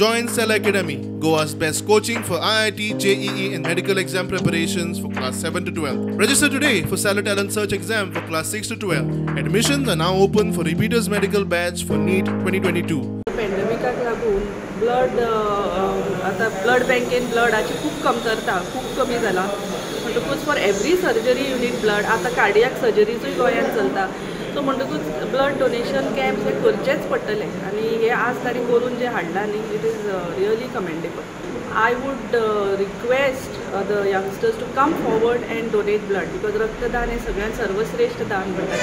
Join Cell Academy, Goa's best coaching for IIT, JEE and medical exam preparations for class 7 to 12. Register today for Cell Talent Search exam for class 6 to 12. Admissions are now open for repeaters medical batch for NEET 2022. पेंडेमिकाक लागून blood बँकेन ब्लडाची खूब कमतरता खूब कमी जाला म्हणटकूच for every surgery you need blood आतां cardiac सर्जरीचूय गोंयांत चलता सो म्हणटकूच ब्लड डोनेशन कॅम्प हे करचेच पडटले आनी हे आज तारीख करून जे हाडला न्ही it is really commendable. I would request the youngsters to come forward and donate blood because रक्तदान हे सगळ्यात सर्वश्रेष्ठ दान म्हणटात.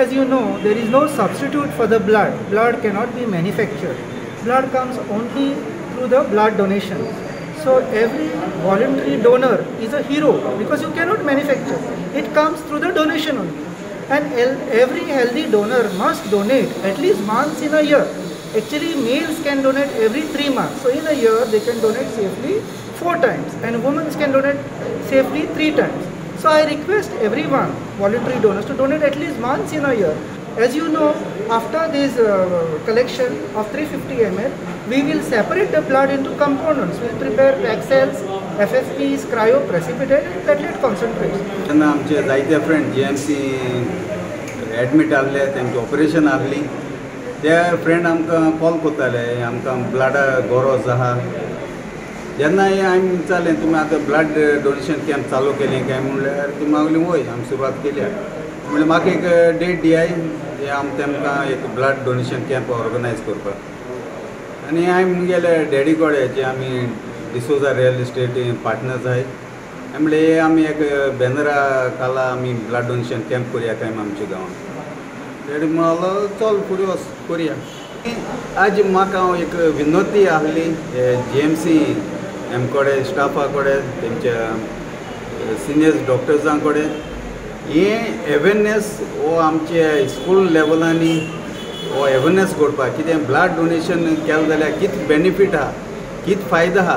As you know, there is no substitute for the blood. Blood cannot be manufactured. Blood comes only through the blood donation. So every voluntary donor is a hero because you cannot manufacture. It comes through the donation only. And every healthy donor must donate at least once in a year. Actually, males can donate every 3 months. So in a year, they can donate safely 4 times, and women can donate safely 3 times. So I request everyone, voluntary donors, to donate at least once in a year. As you know, after this collection of 350 ml, we will separate the blood into components. We will prepare packed cells, FFPs, cryoprecipitate, and platelet concentrates. तेन्ना आमचे जायते friend GMC admit आसले, तेंचे operation आसली. ते friend आमकां call करताले, आमकां ब्लडा गरज आहा. जेन्ना हांवें विचारलें तुमी आतां ब्लड डोनेशन कॅम्प चालू केलें काय म्हणल्यार ती मागली वय आमी सुरवात केल्या. म्हणल्यार म्हाका एक डेट दियाय आमी तेमकां एक ब्लड डोनेशन कॅम्प ऑर्गनायज करपाक. आनी हांवें मुगेले डॅडी कडेन जे आमी डिसोजा रियल इस्टेट पार्टनर्स आहाय म्हणले आमी एक बॅनरा काला आमी ब्लड डोनेशन कॅम्प करुया काय आमच्या गांवांत. डॅडी म्हणलो चल फुडें वच करुया. आज म्हाका एक विनंती आसली GMC कडेन स्टाफा कडेन तेंच्या सिनियर डॉक्टर्सां कडेन हे अवेरनेस हो आमचे स्कूल लेवलांनी हो अवेरनेस करपाक कितें ब्लड डोनेशन केलें जाल्यार कितें बेनिफीट आहा कितें फायदो आहा